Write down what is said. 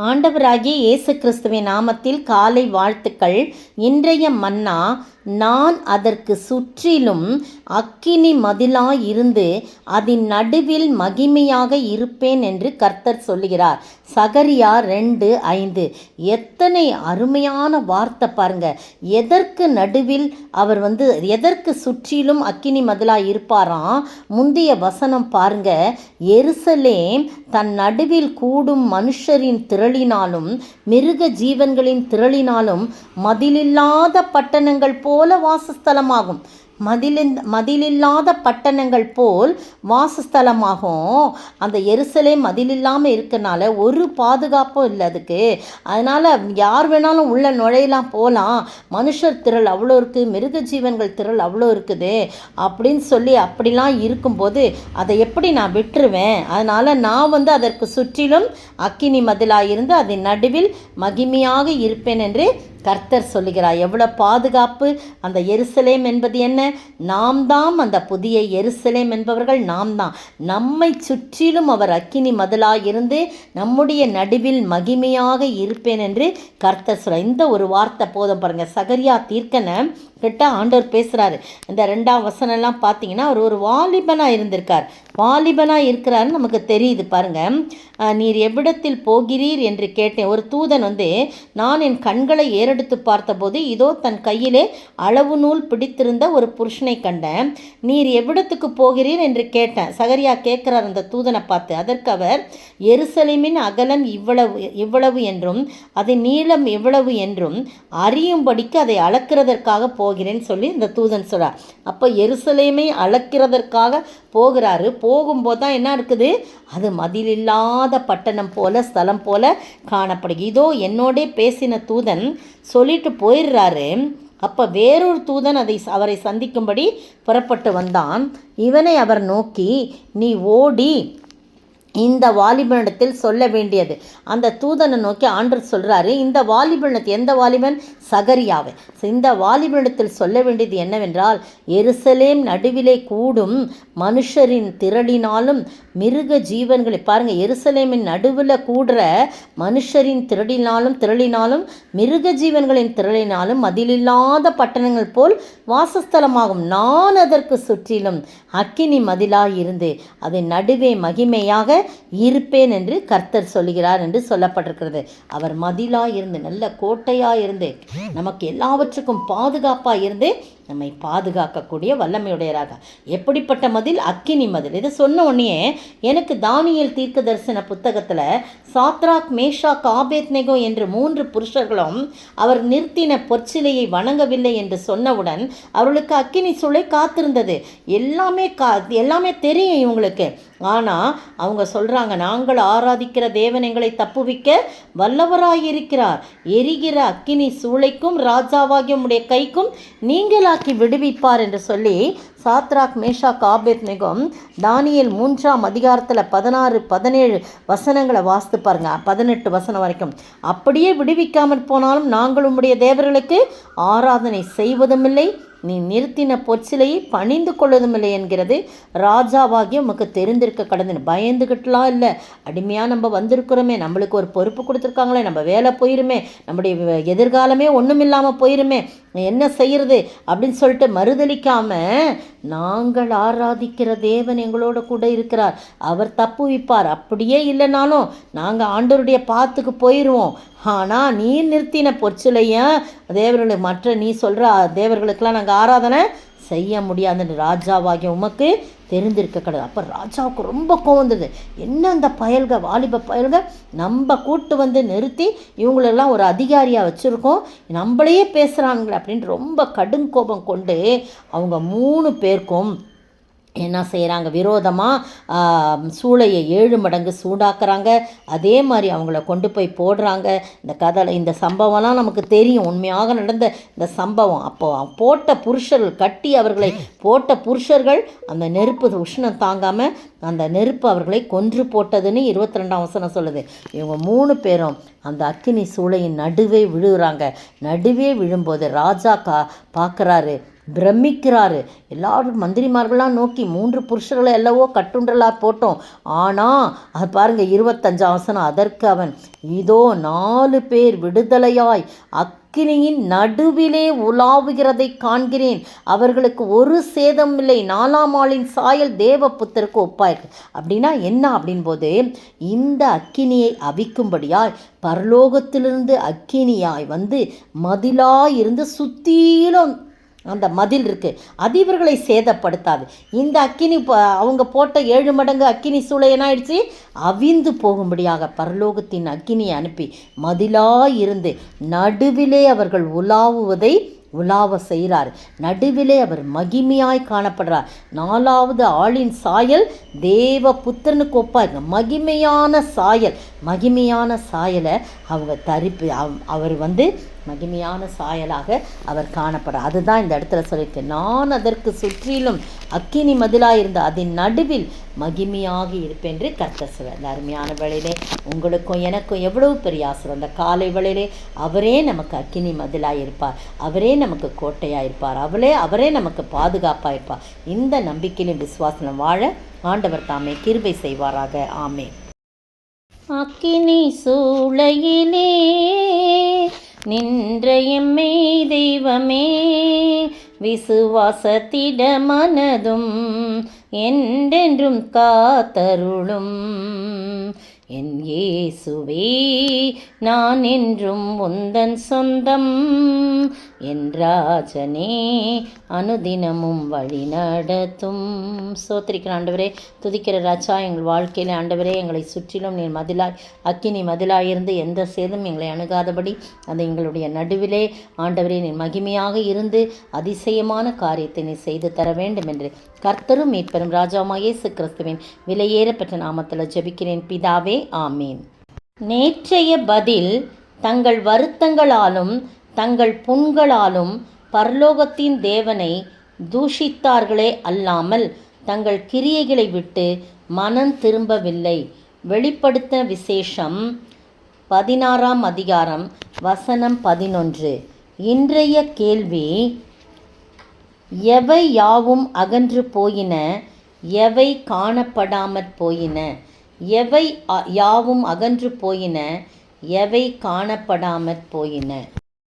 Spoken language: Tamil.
ஆண்டவராகிய இயேசு கிறிஸ்துவின் நாமத்தில் காலை வாழ்த்துக்கள். இன்றைய மன்னா, நான் அதற்கு சுற்றிலும் அக்கினி மதிலாயிருந்து அதன் நடுவில் மகிமையாக இருப்பேன் என்று கர்த்தர் சொல்லுகிறார். சகரியா 2:5. எத்தனை அருமையான வார்த்தை பாருங்க. எதற்கு நடுவில் அவர் எதற்கு சுற்றிலும் அக்கினி மதிலாய் இருப்பாராம். முந்தைய வசனம் பாருங்க, எருசலேம் தன் நடுவில் கூடும் மனுஷரின் திரளினாலும் மிருக ஜீவன்களின் திரளினாலும் மதிலில்லாத பட்டணங்கள் போல வாசஸ்தலமாகும். மதிலில்லாத பட்டணங்கள் போல் வாசஸ்தலமாகும். அந்த எருசலேம் மதிலில்லாமல் இருக்கனால ஒரு பாதுகாப்பும் இல்லை அதுக்கு. அதனால் யார் வேணாலும் உள்ள நுழையலாம், போகலாம். மனுஷர் திரள் அவ்வளோ இருக்குது, மிருக ஜீவன்கள் திரள் அவ்வளோ இருக்குது அப்படின்னு சொல்லி அப்படிலாம் இருக்கும்போது அதை எப்படி நான் விட்டுருவேன்? அதனால் நான் அதற்கு சுற்றிலும் அக்கினி மதிலாயிருந்து அதன் நடுவில் மகிமையாக இருப்பேன் என்று கர்த்தர் சொல்லுகிறார். எவ்வளோ பாதுகாப்பு! அந்த எருசலேம் என்பது என்ன? நாம் தான் அந்த புதிய எருசலேம் என்பவர்கள் நாம் தான். நம்மை சுற்றிலும் அவர் அக்கினி மதிலாயிருந்து நம்முடைய நடுவில் மகிமையாக இருப்பேன் என்று கர்த்தர் சொல்ல. இந்த ஒரு வார்த்தை போதும் பாருங்க. சகரியா தீர்க்கனை கிட்ட ஆண்டவர் பேசுகிறாரு. இந்த 2ஆம் வசனம்லாம் பார்த்தீங்கன்னா அவர் ஒரு வாலிபனாக இருந்திருக்கார். வாலிபனாக இருக்கிறாருன்னு நமக்கு தெரியுது பாருங்க. நீர் எவ்விடத்தில் போகிறீர் என்று கேட்டேன். ஒரு தூதன் நான் என் கண்களை ஏறெடுத்து பார்த்தபோது இதோ தன் கையிலே அளவு நூல் பிடித்திருந்த ஒரு புருஷனை கண்டேன். நீர் எவ்விடத்துக்கு போகிறீர் என்று கேட்டேன். சகரியா கேட்கிறார் அந்த தூதனை பார்த்து. அதற்கு அவர், எருசலேமின் அகலம் இவ்வளவு என்றும் அதன் நீளம் எவ்வளவு என்றும் அறியும்படிக்கு அதை அளக்கிறதற்காக போகிறேன்னு சொல்லி இந்த தூதன் சொல்கிறார். அப்போ எருசலேமை அளக்கிறதற்காக போகிறாரு. போகும்போது தான் என்ன இருக்குது? அது மதிலில்லாத பட்டணம் போல, ஸ்தலம் போல காணப்படுகிறது. இதோ என்னோடே பேசின தூதன் சொல்லிட்டு போயிடுறாரு. அப்போ வேறொரு தூதன் அவரை சந்திக்கும்படி புறப்பட்டு வந்தான். இவனை அவர் நோக்கி, நீ ஓடி இந்த வாலிபனிடத்தில் சொல்ல வேண்டியது. அந்த தூதனை நோக்கி ஆண்டவர் சொல்கிறாரு, இந்த வாலிபனிடத்தில், எந்த வாலிபன்? சகரியாவை. இந்த வாலிபனிடத்தில் சொல்ல வேண்டியது என்னவென்றால், எருசலேம் நடுவிலே கூடும் மனுஷரின் திரளினாலும் மிருக ஜீவன்களை பாருங்கள். எருசலேமின் நடுவில் கூடுற மனுஷரின் திரளினாலும் மிருக ஜீவன்களின் திரளினாலும் மதிலில்லாத பட்டணங்கள் போல் வாசஸ்தலமாகும். நான் அதற்கு சுற்றிலும் அக்கினி மதிலாயிருந்து அதன் நடுவே மகிமையாக இருப்பேன் என்று கர்த்தர் சொல்லுகிறார் என்று சொல்லப்பட்டிருக்கிறது. அவர் மதிலாயிருந்து, நல்ல கோட்டையாயிருந்து, நமக்கு எல்லாவற்றுக்கும் பாதுகாப்பாக இருந்து நம்மை பாதுகாக்கக்கூடிய வல்லமையுடையராக. எப்படிப்பட்ட மதில்? அக்கினி மதில். இதை சொன்ன உடனே எனக்கு தானியேல் தீர்க்க தரிசன புத்தகத்தில் சாத்ராக், மேஷாக், ஆபேத்நேகோ என்று 3 புருஷர்களும் அவர் நிறுத்தின பொற்சிலையை வணங்கவில்லை என்று சொன்னவுடன் அவர்களுக்கு அக்கினி சூளை காத்திருந்தது. எல்லாமே தெரியும் இவங்களுக்கு. ஆனால் அவங்க சொல்கிறாங்க, நாங்கள் ஆராதிக்கிற தேவன் எங்களை தப்புவிக்க வல்லவராயிருக்கிறார். எரிகிற அக்கினி சூளைக்கும் ராஜாவாகிய உம்முடைய கைக்கும் நீங்களாக்கி விடுவிப்பார் என்று சொல்லி சாத்ராக், மேஷாக், ஆபேத்நேகோ தானியேல் 3ஆம் அதிகாரத்தில் 16, 17 வசனங்களை வாசித்து பாருங்க. 18 வசனம் வரைக்கும். அப்படியே விடுவிக்காமல் போனாலும் நாங்கள் உம்முடைய தேவர்களுக்கு ஆராதனை செய்வதுமில்லை, நீ நிறுத்தின பொற்சிலையை பணிந்து கொள்வதுமில்லை என்கிறது ராஜாவாகிய உமக்கு தெரிந்திருக்க கடந்துன்னு. பயந்துக்கிட்டலாம் இல்லை, அடிமையாக நம்ம வந்திருக்கிறோமே, நம்மளுக்கு ஒரு பொறுப்பு கொடுத்துருக்காங்களே, நம்ம வேலை போயிருமே, நம்முடைய எதிர்காலமே ஒன்றும் இல்லாமல் போயிருமே, என்ன செய்கிறது அப்படின்னு சொல்லிட்டு மறுதளிக்காமல், நாங்கள் ஆராதிக்கிற தேவன் எங்களோட கூட இருக்கிறார், அவர் தப்புவிப்பார். அப்படியே இல்லைனாலும் நாங்கள் ஆண்டவருடைய பாத்துக்கு போயிடுவோம். ஆனால் நீ நிறுத்தின பொற்சிலையும் தேவர்களுக்கு, மற்ற நீ சொல்கிற தேவர்களுக்கெல்லாம் நாங்கள் ஆராதனை செய்ய முடியாதுன்னு ராஜாவாகிய உமக்கு தெரிந்திருக்க கிடையாது. அப்போ ராஜாவுக்கு ரொம்ப கோவம் வந்தது. என்ன அந்த வாலிப பயல்க நம்ம கூட்டு நிறுத்தி இவங்களெல்லாம் ஒரு அதிகாரியாக வச்சுருக்கோம், நம்மளையே பேசுகிறாங்களே அப்படின்னு ரொம்ப கடும் கோபம் கொண்டு அவங்க 3 பேருக்கும் என்ன செய்கிறாங்க? விரோதமாக சூளையை 7 மடங்கு சூடாக்குறாங்க. அதே மாதிரி அவங்கள கொண்டு போய் போடுறாங்க. இந்த சம்பவம்லாம் நமக்கு தெரியும், உண்மையாக நடந்த இந்த சம்பவம். அப்போ போட்ட புருஷர்கள், கட்டி அவர்களை போட்ட புருஷர்கள் அந்த நெருப்பு உஷ்ணம் தாங்காமல் அந்த நெருப்பு அவர்களை கொன்று போட்டதுன்னு 22ஆம் வசனம் சொல்லுது. இவங்க 3 பேரும் அந்த அக்கினி சூளையின் நடுவே விழுகிறாங்க. நடுவே விழும்போது ராஜா பார்க்குறாரு, பிரமிக்கிறாரு. எல்லாரும் மந்திரிமார்கள்லாம் நோக்கி 3 புருஷர்களை எல்லவோ கட்டுண்டலா போட்டோம், ஆனால் அது பாருங்க 25 வசனம், அதற்கு அவன், இதோ 4 பேர் விடுதலையாய் அக்கினியின் நடுவிலே உலாவுகிறதை காண்கிறேன், அவர்களுக்கு ஒரு சேதம் இல்லை, 4ஆம் ஆளின் சாயல் தேவபுத்தருக்கு ஒப்பாயிருக்கு. அப்படின்னா என்ன அப்படின் போது, இந்த அக்கினியை அவிக்கும்படியாய் பரலோகத்திலிருந்து அக்கினியாய் வந்து மதிலாயிருந்து சுற்றிலும் அந்த மதில் இருக்குது, அது இவர்களை சேதப்படுத்தாது. இந்த அக்கினி அவங்க போட்ட 7 மடங்கு அக்கினி சூளை என்ன ஆயிடுச்சு, அவிந்து போகும்படியாக பரலோகத்தின் அக்கினியை அனுப்பி மதிலாயிருந்து நடுவிலே அவர்கள் உலாவ செய்கிறார். நடுவிலே அவர் மகிமையாய் காணப்படுறார். 4வது ஆளின் சாயல் தேவ புத்திரனுக்கு ஒப்பாங்க. மகிமையான சாயலை அவங்க அவர் வந்து மகிமையான சாயலாக அவர் காணப்படுறார். அதுதான் இந்த இடத்துல சொல்லியிருக்கு, நான் அதற்கு சுற்றிலும் அக்கினி மதிலாக இருந்த அதன் நடுவில் மகிமையாக இருப்பேன் என்று கர்த்தர் சொல்றார். இந்த அருமையான வேளையிலே உங்களுக்கும் எனக்கும் எவ்வளவு பெரிய ஆசீர்வாதம். அந்த காலை வேளையிலே அவரே நமக்கு அக்கினி மதிலாக இருப்பார், அவரே நமக்கு கோட்டையாக இருப்பார், அவரே நமக்கு பாதுகாப்பாக இருப்பார். இந்த நம்பிக்கையிலும் விசுவாசம் வாழ ஆண்டவர் தாமே கிருபை செய்வாராக. ஆமென். அக்கினி சூளையிலே நின்ற எம்மை தெய்வமே, விசுவாசத்திட மனதும் என்றென்றும் காத்தருளும். என் இயேசுவே நான் என்றும் உந்தன் சொந்தம், என் ராஜனே அனுதினமும் வழி நடத்தும். சோத்திரிக்கிற ஆண்டவரே, துதிக்கிற ராஜா, எங்கள் வாழ்க்கையில் ஆண்டவரே எங்களை சுற்றிலும் நீர் மதிலாய் அக்கினி மதிலாயிருந்து எந்த சேதம் எங்களை அணுகாதபடி அது எங்களுடைய நடுவிலே ஆண்டவரே நீர் மகிமையாக இருந்து அதிசயமான காரியத்தை நீர் செய்து தர வேண்டும் என்று கர்த்தரும் மீட்பெரும் ராஜாவாகிய இயேசு கிறிஸ்துவின் விலையேறப்பெற்ற நாமத்தில் ஜெபிக்கிறேன் பிதாவே, ஆமீன். நேற்றைய பதில், தங்கள் வருத்தங்களாலும் தங்கள் புண்களாலும் பரலோகத்தின் தேவனை தூஷித்தார்களே அல்லாமல் தங்கள் கிரியைகளை விட்டு மனம் திரும்பவில்லை. வெளிப்படுத்தின விசேஷம் 16ஆம் அதிகாரம் வசனம் 11. இன்றைய கேள்வி, எவை யாவும் அகன்று போயின, எவை காணப்படாமற் போயின? எவை யாவும் அகன்று போயின, எவை காணப்படாமற் போயின?